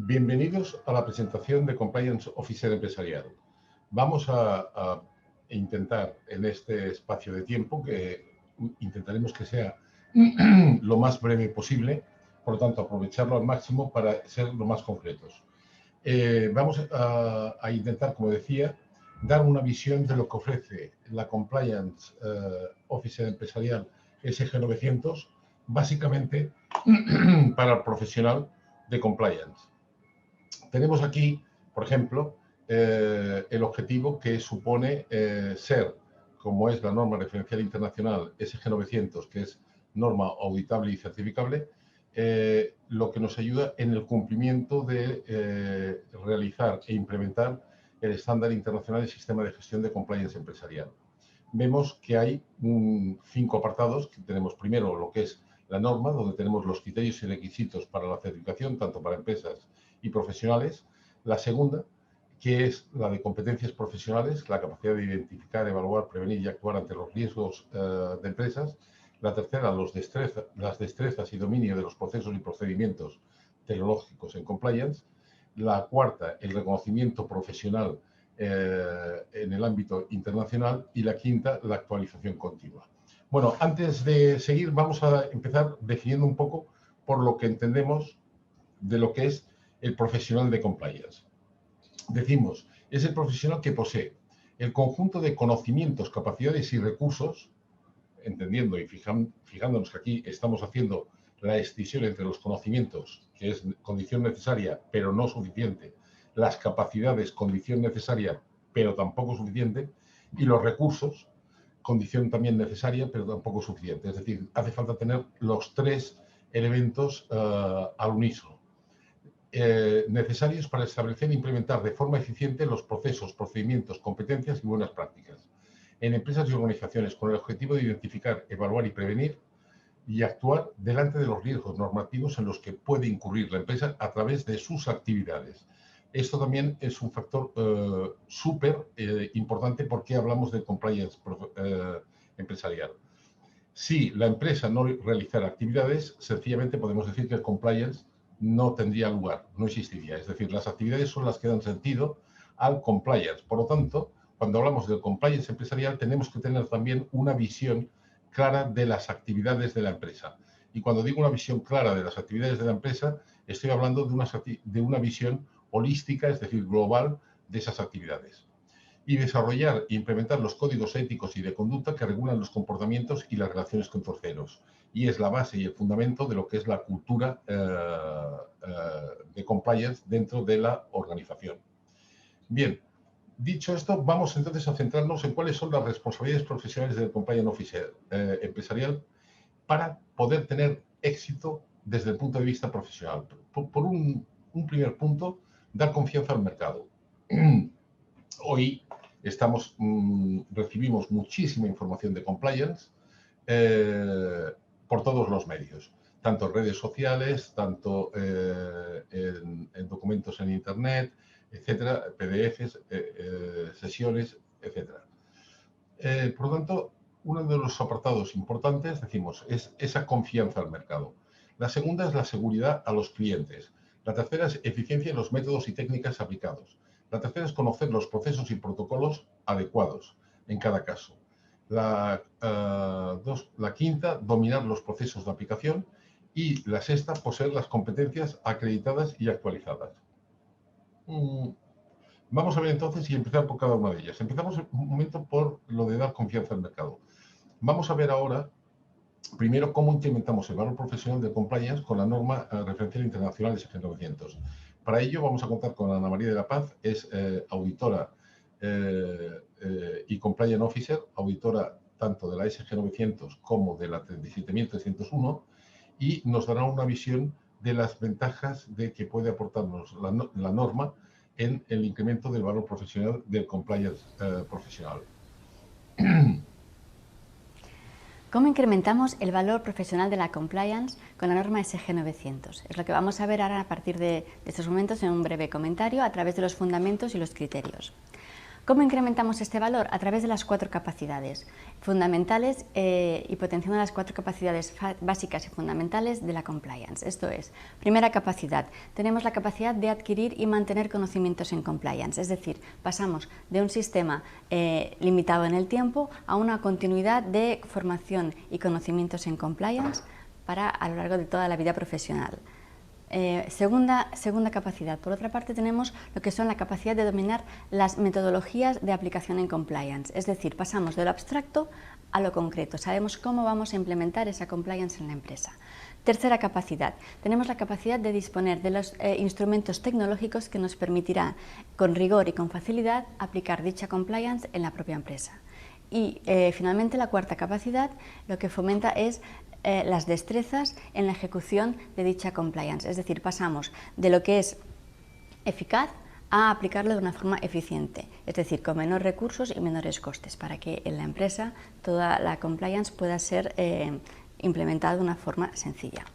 Bienvenidos a la presentación de Compliance Officer Empresarial. Vamos a intentar en este espacio de tiempo, que intentaremos que sea lo más breve posible, por lo tanto aprovecharlo al máximo para ser lo más concretos. Vamos a intentar, como decía, dar una visión de lo que ofrece la Compliance Officer Empresarial SG900, básicamente para el profesional de Compliance. Tenemos aquí, por ejemplo, el objetivo que supone ser, como es la norma referencial internacional SG900, que es norma auditable y certificable, lo que nos ayuda en el cumplimiento de realizar e implementar el estándar internacional del sistema de gestión de compliance empresarial. Vemos que hay 5 apartados, que tenemos primero lo que es la norma, donde tenemos los criterios y requisitos para la certificación, tanto para empresas y profesionales. La segunda, que es la de competencias profesionales, la capacidad de identificar, evaluar, prevenir y actuar ante los riesgos de empresas. La tercera, las destrezas y dominio de los procesos y procedimientos tecnológicos en compliance. La cuarta, el reconocimiento profesional en el ámbito internacional. Y la quinta, la actualización continua. Bueno, antes de seguir, vamos a empezar definiendo un poco por lo que entendemos de lo que es el profesional de compliance. Decimos, es el profesional que posee el conjunto de conocimientos, capacidades y recursos, entendiendo y fijándonos que aquí estamos haciendo la escisión entre los conocimientos, que es condición necesaria pero no suficiente, las capacidades, condición necesaria pero tampoco suficiente, y los recursos, condición también necesaria pero tampoco suficiente. Es decir, hace falta tener los 3 elementos al unísono. Necesarios para establecer e implementar de forma eficiente los procesos, procedimientos, competencias y buenas prácticas en empresas y organizaciones con el objetivo de identificar, evaluar y prevenir y actuar delante de los riesgos normativos en los que puede incurrir la empresa a través de sus actividades. Esto también es un factor súper importante porque hablamos de compliance empresarial. Si la empresa no realizara actividades, sencillamente podemos decir que el compliance no tendría lugar, no existiría. Es decir, las actividades son las que dan sentido al compliance. Por lo tanto, cuando hablamos del compliance empresarial, tenemos que tener también una visión clara de las actividades de la empresa. Y cuando digo una visión clara de las actividades de la empresa, estoy hablando de una visión holística, es decir, global, de esas actividades. Y desarrollar e implementar los códigos éticos y de conducta que regulan los comportamientos y las relaciones con terceros. Y es la base y el fundamento de lo que es la cultura de compliance dentro de la organización. Bien, dicho esto, vamos entonces a centrarnos en cuáles son las responsabilidades profesionales del compliance officer empresarial para poder tener éxito desde el punto de vista profesional. Por un primer punto, dar confianza al mercado. Hoy recibimos muchísima información de compliance por todos los medios, tanto en redes sociales, tanto en documentos en Internet, etcétera, PDFs, sesiones, etcétera. Por lo tanto, uno de los apartados importantes, decimos, es esa confianza al mercado. La segunda es la seguridad a los clientes. La tercera es eficiencia en los métodos y técnicas aplicados. La tercera es conocer los procesos y protocolos adecuados en cada caso. La quinta, dominar los procesos de aplicación. Y la sexta, poseer las competencias acreditadas y actualizadas. Vamos a ver entonces y empezar por cada una de ellas. Empezamos un momento por lo de dar confianza al mercado. Vamos a ver ahora, primero, cómo implementamos el valor profesional de compliance con la norma referencial internacional SG900. Para ello vamos a contar con Ana María de la Paz, es auditora y compliance officer, auditora tanto de la SG900 como de la 37301, y nos dará una visión de las ventajas de que puede aportarnos la norma en el incremento del valor profesional del compliance profesional. ¿Cómo incrementamos el valor profesional de la compliance con la norma SG900? Es lo que vamos a ver ahora a partir de estos momentos en un breve comentario a través de los fundamentos y los criterios. ¿Cómo incrementamos este valor? A través de las 4 capacidades fundamentales y potenciando las 4 capacidades básicas y fundamentales de la compliance. Esto es, primera capacidad, tenemos la capacidad de adquirir y mantener conocimientos en compliance, es decir, pasamos de un sistema limitado en el tiempo a una continuidad de formación y conocimientos en compliance a lo largo de toda la vida profesional. Segunda capacidad. Por otra parte, tenemos lo que son la capacidad de dominar las metodologías de aplicación en compliance, es decir, pasamos de lo abstracto a lo concreto, sabemos cómo vamos a implementar esa compliance en la empresa. Tercera capacidad, tenemos la capacidad de disponer de los instrumentos tecnológicos que nos permitirá con rigor y con facilidad aplicar dicha compliance en la propia empresa. Y finalmente la cuarta capacidad lo que fomenta es las destrezas en la ejecución de dicha compliance, es decir, pasamos de lo que es eficaz a aplicarlo de una forma eficiente, es decir, con menores recursos y menores costes, para que en la empresa toda la compliance pueda ser implementada de una forma sencilla.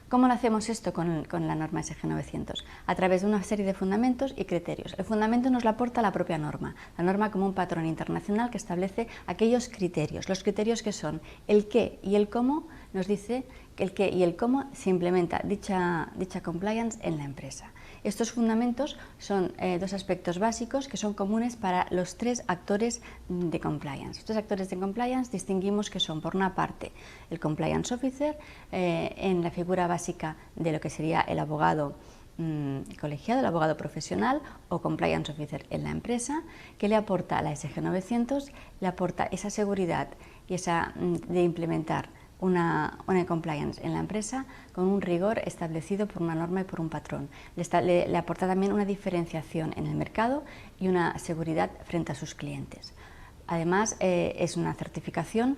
¿Cómo lo hacemos esto con la norma SG 900? A través de una serie de fundamentos y criterios. El fundamento nos lo aporta la propia norma, la norma como un patrón internacional que establece aquellos criterios. Los criterios que son el qué y el cómo, nos dice que el qué y el cómo se implementa dicha compliance en la empresa. Estos fundamentos son 2 aspectos básicos que son comunes para los 3 actores de compliance. Estos actores de compliance distinguimos que son, por una parte, el compliance officer, en la figura básica de lo que sería el abogado colegiado, el abogado profesional o compliance officer en la empresa, que le aporta a la SG 900, le aporta esa seguridad y de implementar una compliance en la empresa con un rigor establecido por una norma y por un patrón. Le aporta también una diferenciación en el mercado y una seguridad frente a sus clientes. Además, es una certificación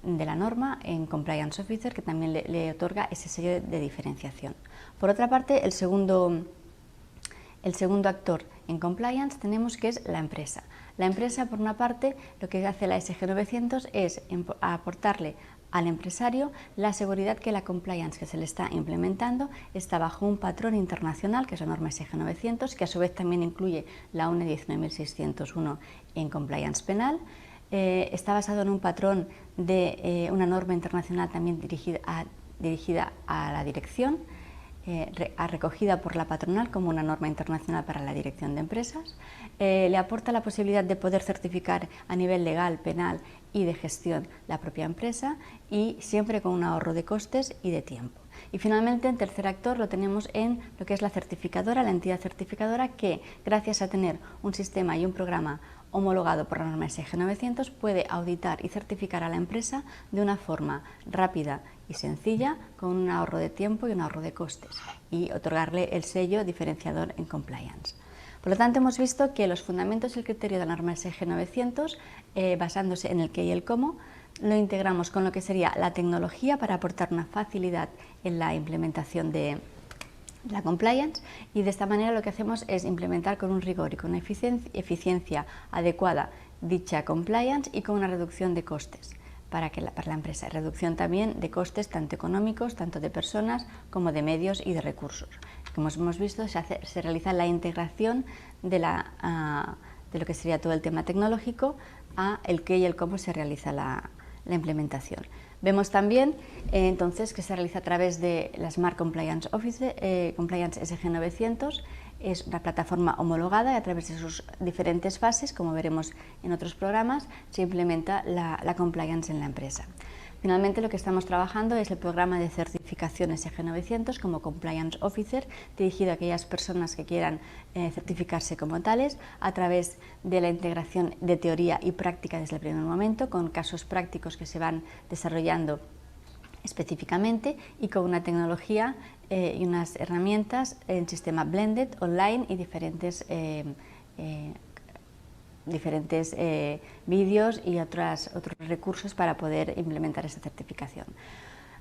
de la norma en Compliance Officer que también le otorga ese sello de diferenciación. Por otra parte, el segundo actor en compliance tenemos que es la empresa. La empresa, por una parte, lo que hace la SG 900 es aportarle al empresario la seguridad que la compliance que se le está implementando está bajo un patrón internacional, que es la norma SG 900, que a su vez también incluye la UNE 19601 en compliance penal. Está basado en un patrón de una norma internacional también dirigida a la dirección, recogida por la patronal como una norma internacional para la dirección de empresas. Le aporta la posibilidad de poder certificar a nivel legal, penal y de gestión la propia empresa, y siempre con un ahorro de costes y de tiempo. Y finalmente, el tercer actor lo tenemos en lo que es la certificadora, la entidad certificadora, que gracias a tener un sistema y un programa homologado por la norma SG 900 puede auditar y certificar a la empresa de una forma rápida y sencilla, con un ahorro de tiempo y un ahorro de costes, y otorgarle el sello diferenciador en compliance. Por lo tanto, hemos visto que los fundamentos y el criterio de la norma SG 900, basándose en el qué y el cómo, lo integramos con lo que sería la tecnología para aportar una facilidad en la implementación de la compliance, y de esta manera lo que hacemos es implementar con un rigor y con una eficiencia adecuada dicha compliance, y con una reducción de costes para la empresa, reducción también de costes tanto económicos, tanto de personas como de medios y de recursos. Como hemos visto, se realiza la integración de lo que sería todo el tema tecnológico a el qué y el cómo se realiza la implementación. Vemos también entonces que se realiza a través de la Smart Compliance Office, Compliance SG 900, es una plataforma homologada, y a través de sus diferentes fases, como veremos en otros programas, se implementa la compliance en la empresa. Finalmente, lo que estamos trabajando es el programa de certificación SG 900 como Compliance Officer, dirigido a aquellas personas que quieran certificarse como tales, a través de la integración de teoría y práctica desde el primer momento, con casos prácticos que se van desarrollando específicamente, y con una tecnología y unas herramientas en sistema blended, online, y diferentes vídeos y otros recursos para poder implementar esta certificación.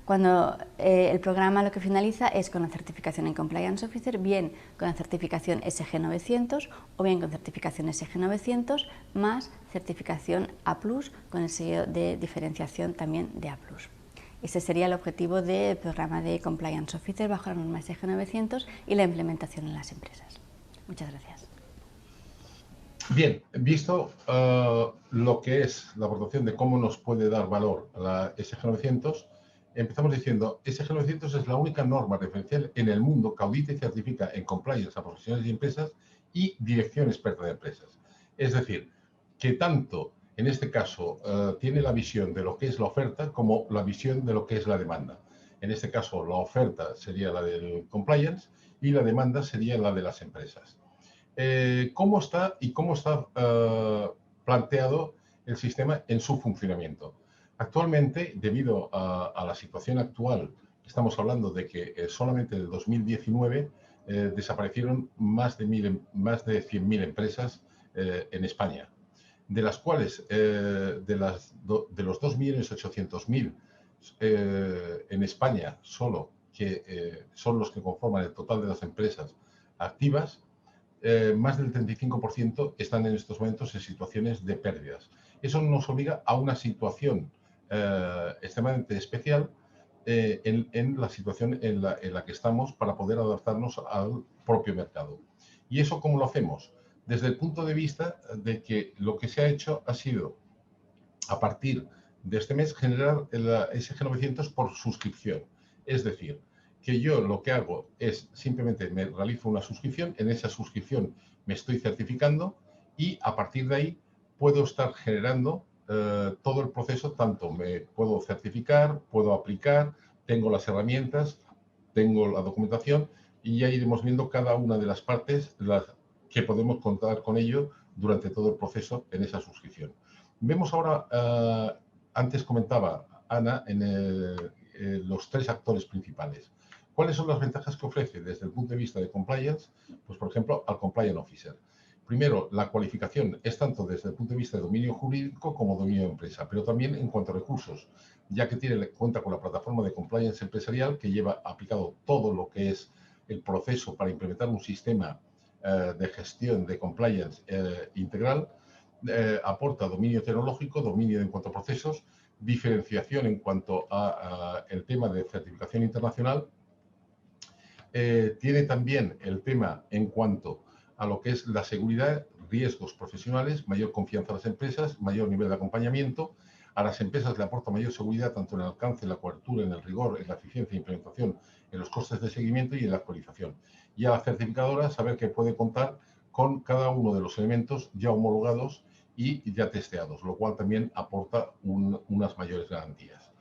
Cuando el programa lo que finaliza es con la certificación en Compliance Officer, bien con la certificación SG 900 o bien con certificación SG 900 más certificación A+, con el sello de diferenciación también de A+. Ese sería el objetivo del programa de Compliance Officer bajo la norma SG 900 y la implementación en las empresas. Muchas gracias. Bien, visto lo que es la aportación de cómo nos puede dar valor la SG900, empezamos diciendo, SG900 es la única norma referencial en el mundo que audita y certifica en compliance a profesionales y empresas y dirección experta de empresas. Es decir, que tanto en este caso tiene la visión de lo que es la oferta como la visión de lo que es la demanda. En este caso, la oferta sería la del compliance y la demanda sería la de las empresas. ¿Cómo está planteado el sistema en su funcionamiento? Actualmente, debido a la situación actual, estamos hablando de que solamente en el 2019 desaparecieron más de 100.000 empresas en España, de las cuales de los 2.800.000 en España solo, que son los que conforman el total de las empresas activas, más del 35% están en estos momentos en situaciones de pérdidas. Eso nos obliga a una situación extremadamente especial en la situación en la que estamos para poder adaptarnos al propio mercado. ¿Y eso cómo lo hacemos? Desde el punto de vista de que lo que se ha hecho ha sido, a partir de este mes, generar la SG900 por suscripción. Es decir, que yo lo que hago es simplemente me realizo una suscripción, en esa suscripción me estoy certificando y a partir de ahí puedo estar generando todo el proceso, tanto me puedo certificar, puedo aplicar, tengo las herramientas, tengo la documentación y ya iremos viendo cada una de las partes que podemos contar con ello durante todo el proceso en esa suscripción. Vemos ahora, antes comentaba Ana, los tres actores principales. ¿Cuáles son las ventajas que ofrece desde el punto de vista de compliance? Pues, por ejemplo, al compliance officer. Primero, la cualificación es tanto desde el punto de vista de dominio jurídico como dominio de empresa, pero también en cuanto a recursos, ya que cuenta con la plataforma de compliance empresarial que lleva aplicado todo lo que es el proceso para implementar un sistema de gestión de compliance integral. Aporta dominio tecnológico, dominio en cuanto a procesos, diferenciación en cuanto a el tema de certificación internacional. Tiene también el tema en cuanto a lo que es la seguridad, riesgos profesionales, mayor confianza a las empresas, mayor nivel de acompañamiento. A las empresas le aporta mayor seguridad tanto en el alcance, en la cobertura, en el rigor, en la eficiencia de implementación, en los costes de seguimiento y en la actualización. Y a la certificadora saber que puede contar con cada uno de los elementos ya homologados y ya testeados, lo cual también aporta unas mayores garantías.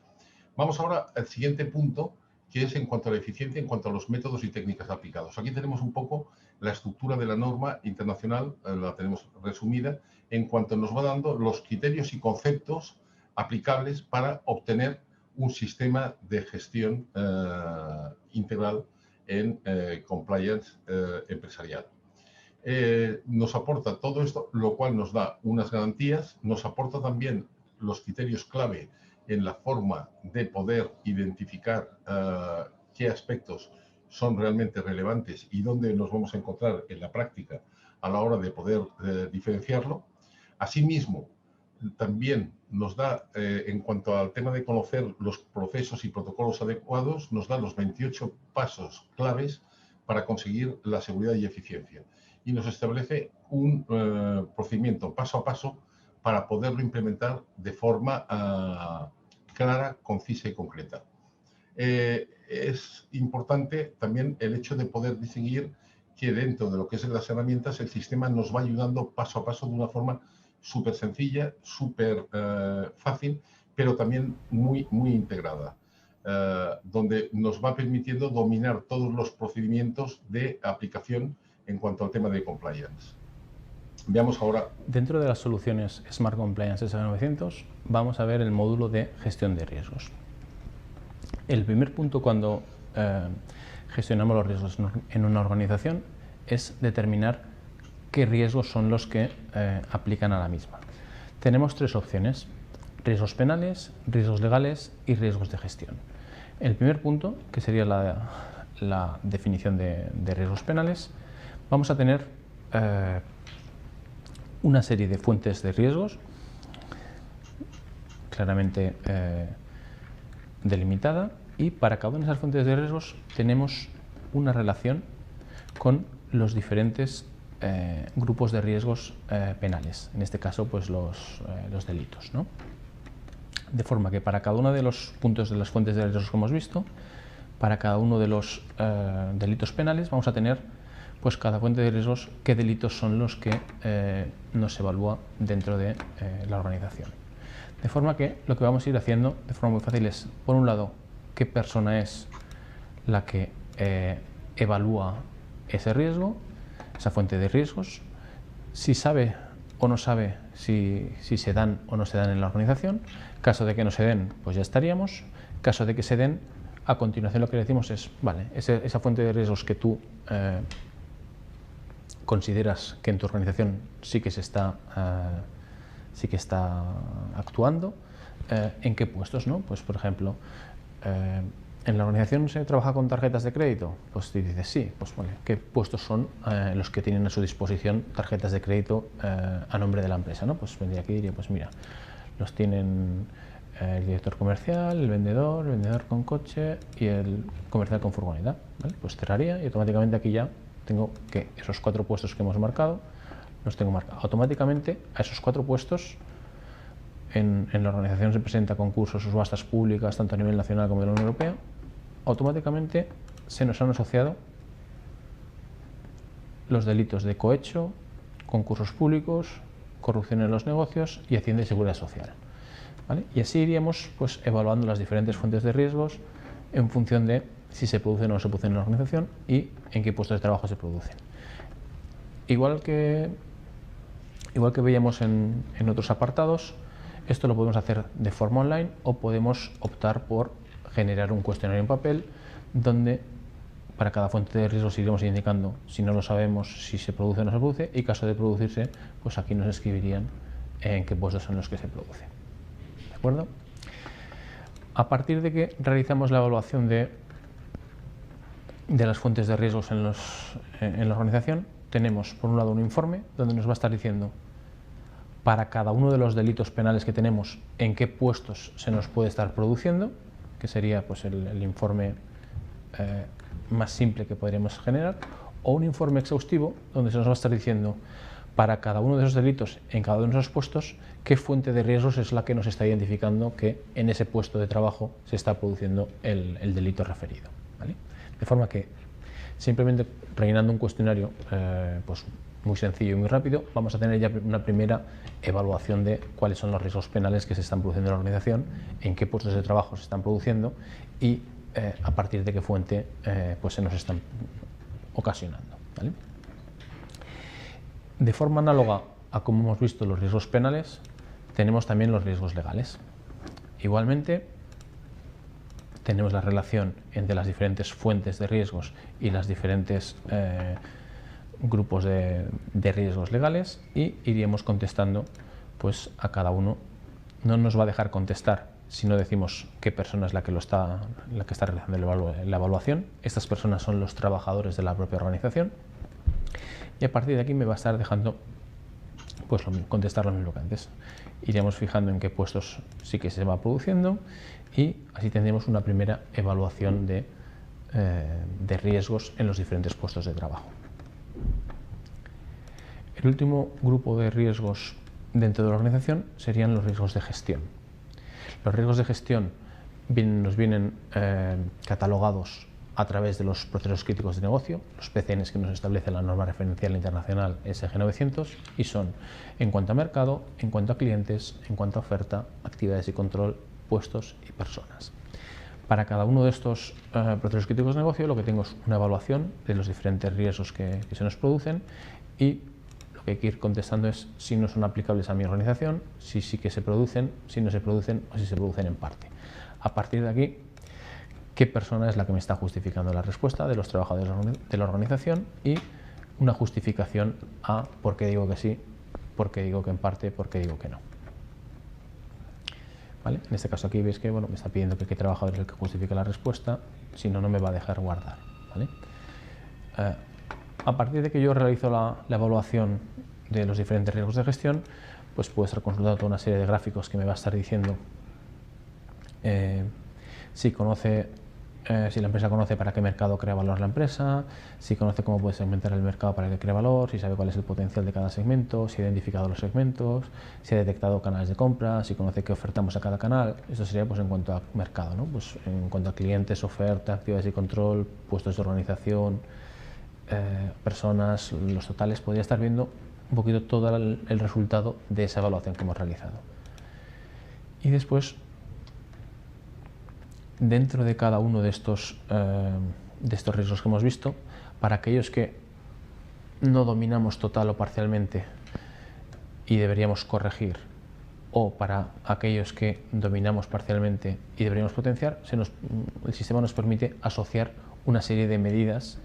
Vamos ahora al siguiente punto, que es en cuanto a la eficiencia, en cuanto a los métodos y técnicas aplicados. Aquí tenemos un poco la estructura de la norma internacional, la tenemos resumida, en cuanto nos va dando los criterios y conceptos aplicables para obtener un sistema de gestión integral en compliance empresarial. Nos aporta todo esto, lo cual nos da unas garantías, nos aporta también los criterios clave en la forma de poder identificar qué aspectos son realmente relevantes y dónde nos vamos a encontrar en la práctica a la hora de poder diferenciarlo. Asimismo, también nos da, en cuanto al tema de conocer los procesos y protocolos adecuados, nos da los 28 pasos claves para conseguir la seguridad y eficiencia. Y nos establece un procedimiento paso a paso para poderlo implementar de forma clara, concisa y concreta. Es importante también el hecho de poder distinguir que dentro de lo que es las herramientas el sistema nos va ayudando paso a paso de una forma súper sencilla, súper fácil, pero también muy integrada, donde nos va permitiendo dominar todos los procedimientos de aplicación en cuanto al tema de compliance. Veamos ahora. Dentro de las soluciones Smart Compliance SG900 vamos a ver el módulo de gestión de riesgos. El primer punto cuando gestionamos los riesgos en una organización es determinar qué riesgos son los que aplican a la misma. Tenemos tres opciones: riesgos penales, riesgos legales y riesgos de gestión. El primer punto, que sería la definición de riesgos penales, vamos a tener una serie de fuentes de riesgos claramente delimitada, y para cada una de esas fuentes de riesgos tenemos una relación con los diferentes grupos de riesgos penales, en este caso pues los delitos, ¿no? De forma que para cada uno de los puntos de las fuentes de riesgos que hemos visto, para cada uno de los delitos penales vamos a tener pues cada fuente de riesgos qué delitos son los que nos evalúa dentro de la organización. De forma que lo que vamos a ir haciendo de forma muy fácil es, por un lado, qué persona es la que evalúa ese riesgo, esa fuente de riesgos, si sabe o no sabe si se dan o no se dan en la organización. Caso de que no se den, pues ya estaríamos. Caso de que se den, a continuación lo que decimos es, vale, esa fuente de riesgos que tú consideras que en tu organización sí que está actuando, ¿en qué puestos, no? Pues por ejemplo, ¿en la organización se trabaja con tarjetas de crédito? Pues si dices sí, pues vale, ¿qué puestos son los que tienen a su disposición tarjetas de crédito a nombre de la empresa, ¿no? Pues vendría aquí y diría, pues mira, los tienen el director comercial, el vendedor con coche y el comercial con furgoneta, ¿vale? Pues cerraría y automáticamente aquí ya tengo que esos 4 puestos que hemos marcado, los tengo marcados. Automáticamente a esos 4 puestos en la organización se presenta concursos o subastas públicas, tanto a nivel nacional como de la Unión Europea, automáticamente se nos han asociado los delitos de cohecho, concursos públicos, corrupción en los negocios y Hacienda y Seguridad Social, ¿vale? Y así iríamos pues evaluando las diferentes fuentes de riesgos en función de si se producen o no se producen en la organización y en qué puestos de trabajo se producen. Igual que veíamos en otros apartados, esto lo podemos hacer de forma online o podemos optar por generar un cuestionario en papel donde para cada fuente de riesgos iremos indicando, si no lo sabemos, si se produce o no se produce, y caso de producirse, pues aquí nos escribirían en qué puestos son los que se producen. ¿De acuerdo? A partir de que realizamos la evaluación de las fuentes de riesgos en la organización, tenemos por un lado un informe donde nos va a estar diciendo para cada uno de los delitos penales que tenemos en qué puestos se nos puede estar produciendo, que sería pues el informe más simple que podríamos generar, o un informe exhaustivo donde se nos va a estar diciendo para cada uno de esos delitos en cada uno de esos puestos qué fuente de riesgos es la que nos está identificando que en ese puesto de trabajo se está produciendo el delito referido, ¿vale? De forma que simplemente rellenando un cuestionario pues muy sencillo y muy rápido, vamos a tener ya una primera evaluación de cuáles son los riesgos penales que se están produciendo en la organización, en qué puestos de trabajo se están produciendo y a partir de qué fuente pues se nos están ocasionando, ¿vale? De forma análoga a como hemos visto los riesgos penales, tenemos también los riesgos legales. Igualmente, tenemos la relación entre las diferentes fuentes de riesgos y los diferentes grupos de riesgos legales y iríamos contestando pues a cada uno. No nos va a dejar contestar si no decimos qué persona es la que está realizando la evaluación. Estas personas son los trabajadores de la propia organización y a partir de aquí me va a estar dejando pues contestar lo mismo que antes. Iríamos fijando en qué puestos sí que se va produciendo y así tendremos una primera evaluación de riesgos en los diferentes puestos de trabajo. El último grupo de riesgos dentro de la organización serían los riesgos de gestión. Los riesgos de gestión nos vienen catalogados a través de los procesos críticos de negocio, los PCNs que nos establece la norma referencial internacional SG 900, y son en cuanto a mercado, en cuanto a clientes, en cuanto a oferta, actividades y control, puestos y personas. Para cada uno de estos procesos críticos de negocio lo que tengo es una evaluación de los diferentes riesgos que se nos producen y lo que hay que ir contestando es si no son aplicables a mi organización, si sí que se producen, si no se producen o si se producen en parte. A partir de aquí, qué persona es la que me está justificando la respuesta de los trabajadores de la organización y una justificación a por qué digo que sí, por qué digo que en parte, por qué digo que no. ¿Vale? En este caso aquí veis que me está pidiendo que qué trabajador es el que justifique la respuesta, si no, no me va a dejar guardar, ¿vale? A partir de que yo realizo la evaluación de los diferentes riesgos de gestión, pues puedo estar consultando toda una serie de gráficos que me va a estar diciendo si conoce si la empresa conoce para qué mercado crea valor la empresa, si conoce cómo puede segmentar el mercado para que cree valor, si sabe cuál es el potencial de cada segmento, si ha identificado los segmentos, si ha detectado canales de compra, si conoce qué ofertamos a cada canal. Eso sería pues en cuanto a mercado, ¿no? Pues en cuanto a clientes, oferta, actividades y control, puestos de organización, personas, los totales. Podría estar viendo un poquito todo el resultado de esa evaluación que hemos realizado. Y después, dentro de cada uno de estos riesgos que hemos visto, para aquellos que no dominamos total o parcialmente y deberíamos corregir, o para aquellos que dominamos parcialmente y deberíamos potenciar, el sistema nos permite asociar una serie de medidas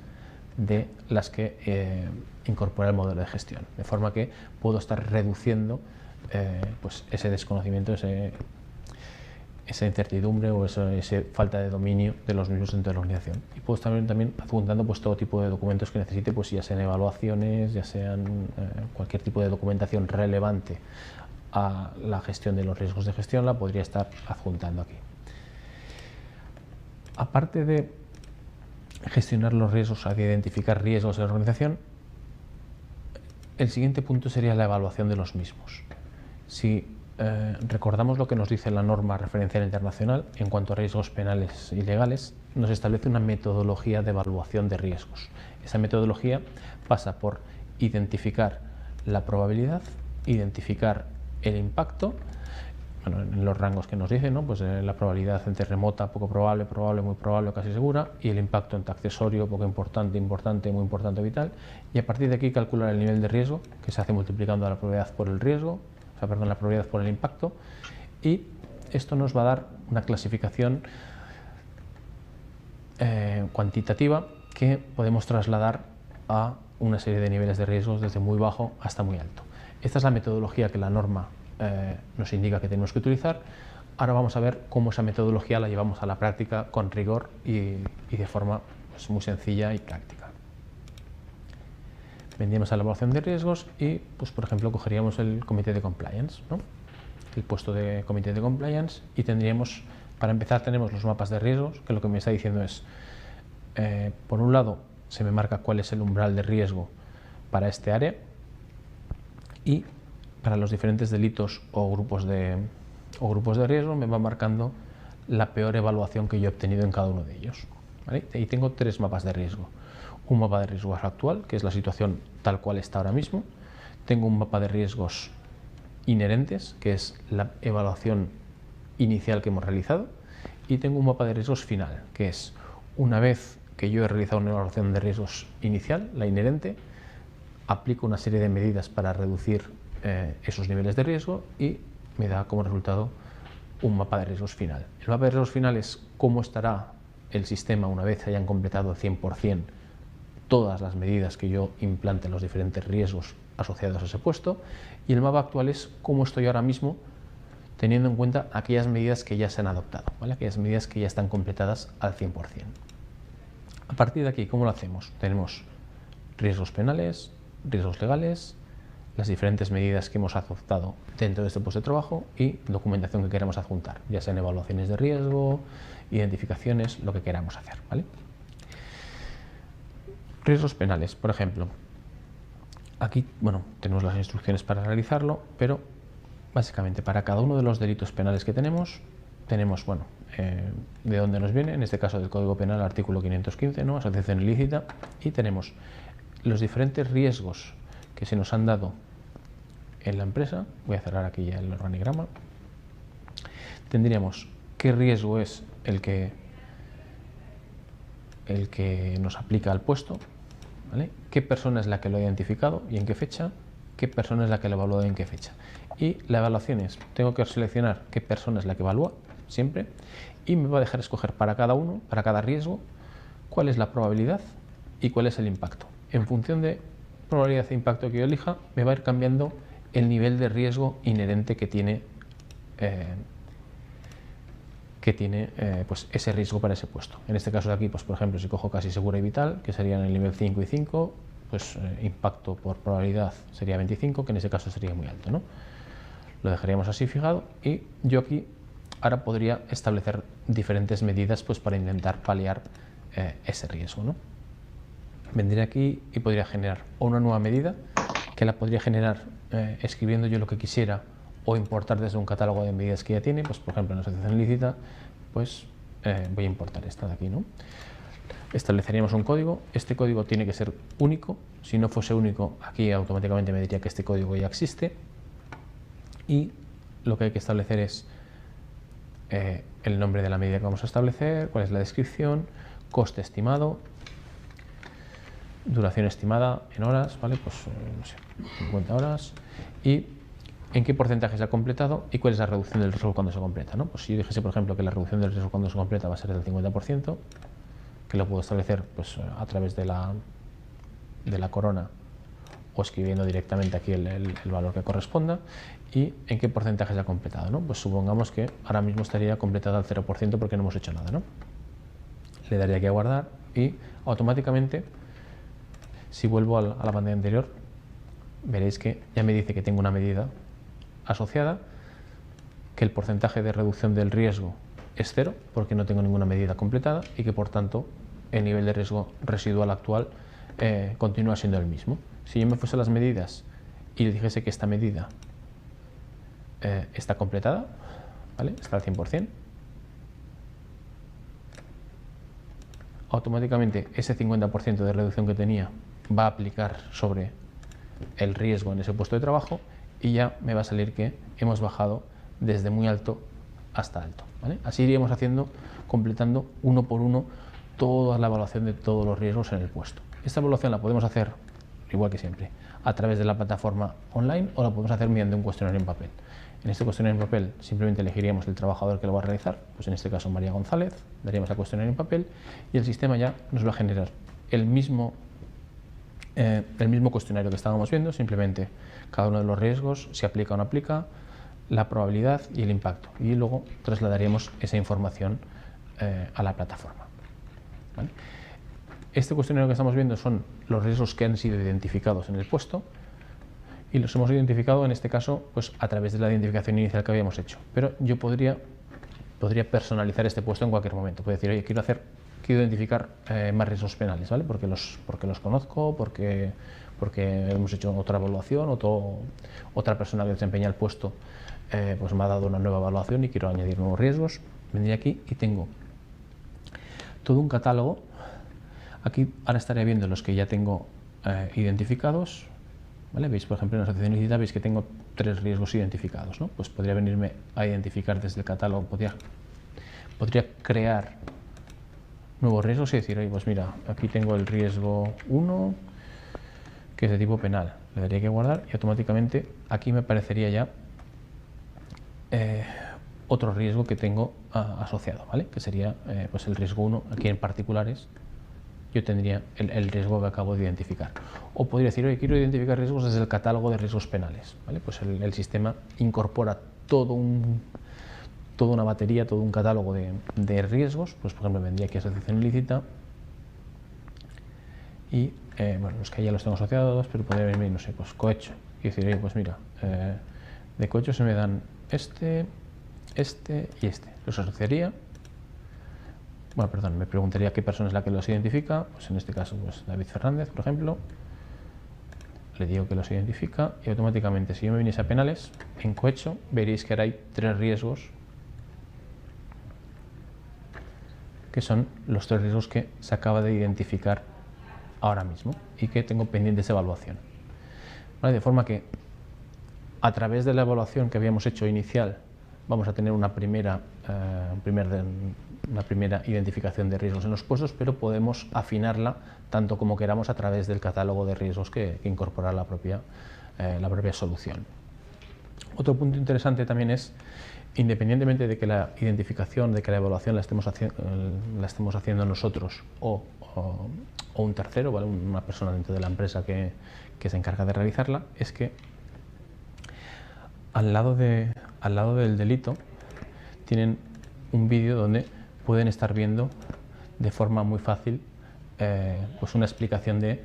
de las que incorpora el modelo de gestión, de forma que puedo estar reduciendo pues ese desconocimiento, esa incertidumbre o esa falta de dominio de los mismos dentro de la organización. Y puedo estar también adjuntando pues todo tipo de documentos que necesite, pues ya sean evaluaciones, ya sean cualquier tipo de documentación relevante a la gestión de los riesgos de gestión, la podría estar adjuntando aquí. Aparte de gestionar los riesgos, de identificar riesgos en la organización, el siguiente punto sería la evaluación de los mismos. Si recordamos lo que nos dice la norma referencial internacional en cuanto a riesgos penales y legales, nos establece una metodología de evaluación de riesgos. Esa metodología pasa por identificar la probabilidad, identificar el impacto, bueno, en los rangos que nos dicen, ¿no? Pues la probabilidad entre remota, poco probable, probable, muy probable, casi segura, y el impacto entre accesorio, poco importante, importante, muy importante, vital, y a partir de aquí calcular el nivel de riesgo, que se hace multiplicando la probabilidad por el riesgo, la probabilidad por el impacto, y esto nos va a dar una clasificación cuantitativa que podemos trasladar a una serie de niveles de riesgos desde muy bajo hasta muy alto. Esta es la metodología que la norma nos indica que tenemos que utilizar. Ahora vamos a ver cómo esa metodología la llevamos a la práctica con rigor y de forma pues, muy sencilla y práctica. Vendríamos a la evaluación de riesgos y, pues, por ejemplo, cogeríamos el comité de compliance, ¿no? El puesto de comité de compliance, y tendríamos, para empezar, tenemos los mapas de riesgos, que lo que me está diciendo es, por un lado, se me marca cuál es el umbral de riesgo para este área y para los diferentes delitos o grupos de riesgo me va marcando la peor evaluación que yo he obtenido en cada uno de ellos, ¿vale? Y tengo tres mapas de riesgo. Un mapa de riesgos actual, que es la situación tal cual está ahora mismo. Tengo un mapa de riesgos inherentes, que es la evaluación inicial que hemos realizado. Y tengo un mapa de riesgos final, que es una vez que yo he realizado una evaluación de riesgos inicial, la inherente, aplico una serie de medidas para reducir esos niveles de riesgo y me da como resultado un mapa de riesgos final. El mapa de riesgos final es cómo estará el sistema una vez hayan completado 100% todas las medidas que yo implante en los diferentes riesgos asociados a ese puesto, y el mapa actual es cómo estoy ahora mismo teniendo en cuenta aquellas medidas que ya se han adoptado, ¿vale? Aquellas medidas que ya están completadas al 100%. A partir de aquí, ¿cómo lo hacemos? Tenemos riesgos penales, riesgos legales, las diferentes medidas que hemos adoptado dentro de este puesto de trabajo y documentación que queramos adjuntar, ya sean evaluaciones de riesgo, identificaciones, lo que queramos hacer, ¿vale? Riesgos penales, por ejemplo. Aquí, bueno, tenemos las instrucciones para realizarlo, pero básicamente para cada uno de los delitos penales que tenemos, bueno, de dónde nos viene, en este caso del Código Penal, artículo 515, ¿no? Asociación ilícita, y tenemos los diferentes riesgos que se nos han dado en la empresa. Voy a cerrar aquí ya el organigrama. Tendríamos qué riesgo es el que nos aplica al puesto, ¿vale? Qué persona es la que lo ha identificado y en qué fecha, qué persona es la que lo evalúa y en qué fecha. Y la evaluación es, tengo que seleccionar qué persona es la que evalúa, siempre, y me va a dejar escoger para cada uno, para cada riesgo, cuál es la probabilidad y cuál es el impacto. En función de probabilidad e impacto que yo elija, me va a ir cambiando el nivel de riesgo inherente que tiene pues ese riesgo para ese puesto. En este caso de aquí, pues por ejemplo, si cojo casi segura y vital, que serían el nivel 5 y 5, pues impacto por probabilidad sería 25, que en ese caso sería muy alto, ¿no? Lo dejaríamos así fijado y yo aquí ahora podría establecer diferentes medidas pues, para intentar paliar ese riesgo, ¿no? Vendría aquí y podría generar una nueva medida, que la podría generar escribiendo yo lo que quisiera o importar desde un catálogo de medidas que ya tiene. Pues, por ejemplo, en asociación ilícita, pues voy a importar esta de aquí, ¿no? Estableceríamos un código. Este código tiene que ser único. Si no fuese único, aquí automáticamente me diría que este código ya existe. Y lo que hay que establecer es el nombre de la medida que vamos a establecer, cuál es la descripción, coste estimado, duración estimada en horas, ¿vale? Pues no sé, 50 horas, y en qué porcentaje se ha completado y cuál es la reducción del riesgo cuando se completa, ¿no? Pues si yo dijese, por ejemplo, que la reducción del riesgo cuando se completa va a ser del 50%, que lo puedo establecer pues, a través de la corona o escribiendo directamente aquí el valor que corresponda, y en qué porcentaje se ha completado, ¿no? Pues supongamos que ahora mismo estaría completada al 0% porque no hemos hecho nada, ¿no? Le daría aquí a guardar y automáticamente, si vuelvo a la pantalla anterior, veréis que ya me dice que tengo una medida asociada, que el porcentaje de reducción del riesgo es 0 porque no tengo ninguna medida completada y que por tanto el nivel de riesgo residual actual continúa siendo el mismo. Si yo me fuese a las medidas y le dijese que esta medida está completada, ¿vale? Está al 100%, automáticamente ese 50% de reducción que tenía va a aplicar sobre el riesgo en ese puesto de trabajo y ya me va a salir que hemos bajado desde muy alto hasta alto, ¿vale? Así iríamos haciendo, completando uno por uno toda la evaluación de todos los riesgos en el puesto. Esta evaluación la podemos hacer, igual que siempre, a través de la plataforma online o la podemos hacer mediante un cuestionario en papel. En este cuestionario en papel simplemente elegiríamos el trabajador que lo va a realizar, pues en este caso María González, daríamos al cuestionario en papel y el sistema ya nos va a generar el mismo cuestionario que estábamos viendo, simplemente cada uno de los riesgos, si aplica o no aplica, la probabilidad y el impacto, y luego trasladaríamos esa información a la plataforma, ¿vale? Este cuestionario que estamos viendo son los riesgos que han sido identificados en el puesto y los hemos identificado en este caso pues, a través de la identificación inicial que habíamos hecho, pero yo podría personalizar este puesto en cualquier momento. Puedo decir, oye, quiero identificar más riesgos penales, ¿vale? Porque los conozco, porque hemos hecho otra evaluación, otra persona que desempeña el puesto pues me ha dado una nueva evaluación y quiero añadir nuevos riesgos. Vendría aquí y tengo todo un catálogo. Aquí ahora estaré viendo los que ya tengo identificados, ¿vale? Veis, por ejemplo, en la asociación ilícita veis que tengo 3 riesgos identificados, ¿no? Pues podría venirme a identificar desde el catálogo, podría crear nuevos riesgos y decir, oye, pues mira, aquí tengo el riesgo 1, que es de tipo penal. Le daría que guardar y automáticamente aquí me aparecería ya otro riesgo que tengo asociado, ¿vale? Que sería pues el riesgo 1, aquí en particulares, yo tendría el riesgo que acabo de identificar. O podría decir, oye, quiero identificar riesgos desde el catálogo de riesgos penales, ¿vale? Pues el sistema incorpora toda una batería, todo un catálogo de riesgos. Pues por ejemplo vendría aquí asociación ilícita y bueno, los que ya los tengo asociados, pero podría venir, no sé, pues cohecho y decir, oye, pues mira, de cohecho se me dan este y este. Los asociaría. Bueno, perdón, me preguntaría qué persona es la que los identifica, pues en este caso pues David Fernández, por ejemplo. Le digo que los identifica y automáticamente, si yo me viniese a penales, en cohecho veréis que ahora hay 3 riesgos, que son los 3 riesgos que se acaba de identificar ahora mismo y que tengo pendientes de evaluación, ¿vale? De forma que a través de la evaluación que habíamos hecho inicial vamos a tener una primera identificación de riesgos en los puestos, pero podemos afinarla tanto como queramos a través del catálogo de riesgos que incorpora la propia solución. Otro punto interesante también es, independientemente de que la identificación, de que la evaluación la estemos haciendo nosotros o un tercero, ¿vale? Una persona dentro de la empresa que se encarga de realizarla, es que al lado del delito tienen un vídeo donde pueden estar viendo de forma muy fácil pues una explicación de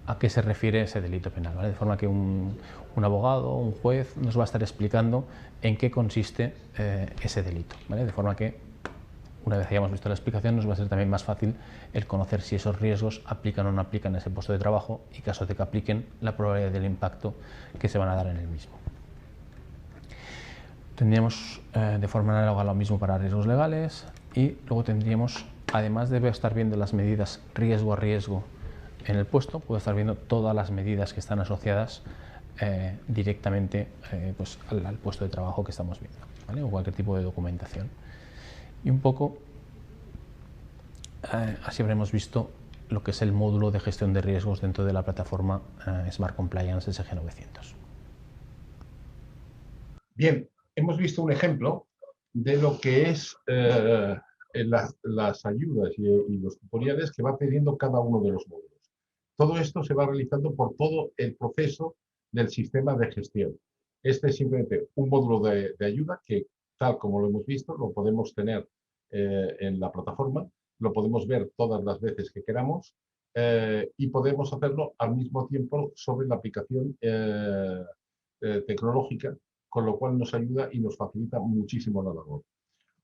a qué se refiere ese delito penal, ¿vale? De forma que un abogado o un juez nos va a estar explicando en qué consiste ese delito, ¿vale? De forma que, una vez hayamos visto la explicación, nos va a ser también más fácil el conocer si esos riesgos aplican o no aplican a ese puesto de trabajo y, caso de que apliquen, la probabilidad del impacto que se van a dar en el mismo. Tendríamos de forma análoga lo mismo para riesgos legales y luego tendríamos, además de estar viendo las medidas riesgo a riesgo en el puesto, puedo estar viendo todas las medidas que están asociadas directamente pues al puesto de trabajo que estamos viendo, ¿vale? O cualquier tipo de documentación. Y un poco así habremos visto lo que es el módulo de gestión de riesgos dentro de la plataforma Smart Compliance SG900. Bien, hemos visto un ejemplo de lo que es las ayudas y los tutoriales que va teniendo cada uno de los módulos. Todo esto se va realizando por todo el proceso del sistema de gestión. Este es simplemente un módulo de ayuda que, tal como lo hemos visto, lo podemos tener en la plataforma, lo podemos ver todas las veces que queramos y podemos hacerlo al mismo tiempo sobre la aplicación tecnológica, con lo cual nos ayuda y nos facilita muchísimo la labor.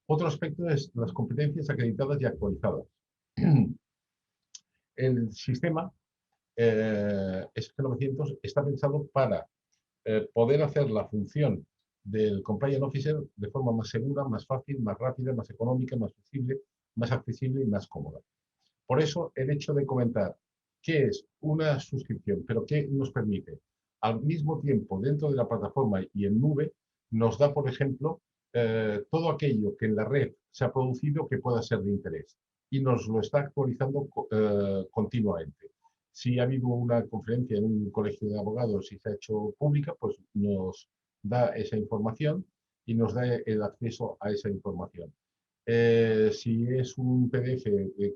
Otro aspecto es las competencias acreditadas y actualizadas. El sistema SG900 está pensado para poder hacer la función del Compliance Officer de forma más segura, más fácil, más rápida, más económica, más flexible, más accesible y más cómoda. Por eso, el hecho de comentar qué es una suscripción, pero qué nos permite, al mismo tiempo dentro de la plataforma y en nube, nos da, por ejemplo, todo aquello que en la red se ha producido que pueda ser de interés y nos lo está actualizando continuamente. Si ha habido una conferencia en un colegio de abogados y se ha hecho pública, pues nos da esa información y nos da el acceso a esa información. Si es un PDF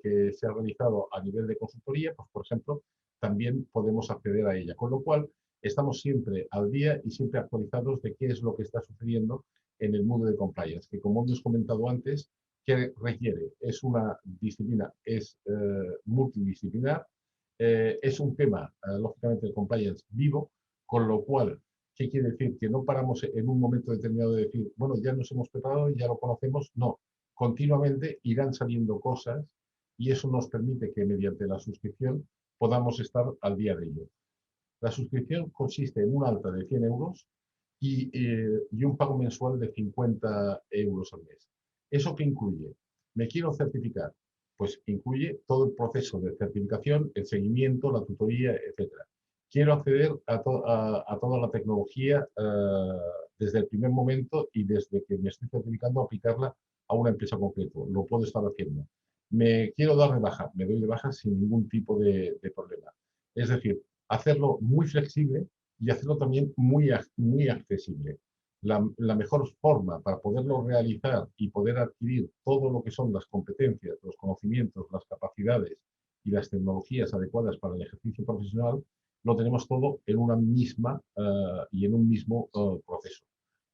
que se ha realizado a nivel de consultoría, pues por ejemplo, también podemos acceder a ella. Con lo cual, estamos siempre al día y siempre actualizados de qué es lo que está sucediendo en el mundo de compliance, que como hemos comentado antes, ¿qué requiere? Es una disciplina, es multidisciplinar, es un tema, lógicamente, el compliance vivo, con lo cual, ¿qué quiere decir? Que no paramos en un momento determinado de decir, bueno, ya nos hemos preparado, ya lo conocemos. No, continuamente irán saliendo cosas y eso nos permite que mediante la suscripción podamos estar al día de ello. La suscripción consiste en un alta de 100 euros y un pago mensual de 50 euros al mes. ¿Eso qué incluye? ¿Me quiero certificar? Pues incluye todo el proceso de certificación, el seguimiento, la tutoría, etc. Quiero acceder a toda la tecnología desde el primer momento y desde que me estoy certificando aplicarla a una empresa concreta. Lo puedo estar haciendo. Me quiero dar de baja, me doy de baja sin ningún tipo de problema. Es decir, hacerlo muy flexible y hacerlo también muy accesible. La mejor forma para poderlo realizar y poder adquirir todo lo que son las competencias, los conocimientos, las capacidades y las tecnologías adecuadas para el ejercicio profesional, lo tenemos todo en una misma y en un mismo proceso,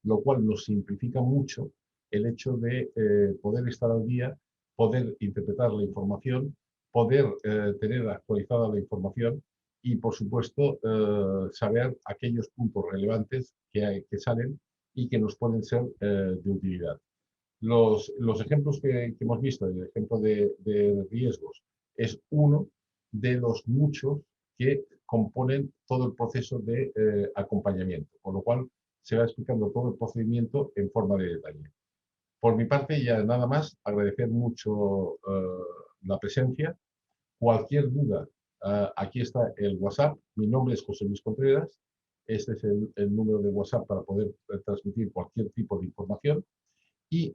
lo cual nos simplifica mucho el hecho de poder estar al día, poder interpretar la información, poder tener actualizada la información y, por supuesto, saber aquellos puntos relevantes que salen y que nos pueden ser de utilidad. Los ejemplos que hemos visto, el ejemplo de riesgos, es uno de los muchos que componen todo el proceso de acompañamiento, con lo cual se va explicando todo el procedimiento en forma de detalle. Por mi parte, ya nada más, agradecer mucho la presencia. Cualquier duda, aquí está el WhatsApp. Mi nombre es José Luis Contreras. Este es el número de WhatsApp para poder transmitir cualquier tipo de información. Y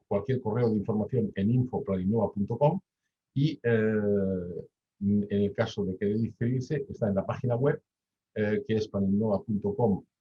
cualquier correo de información en info@planinnova.com y en el caso de querer inscribirse está en la página web que es planinnova.com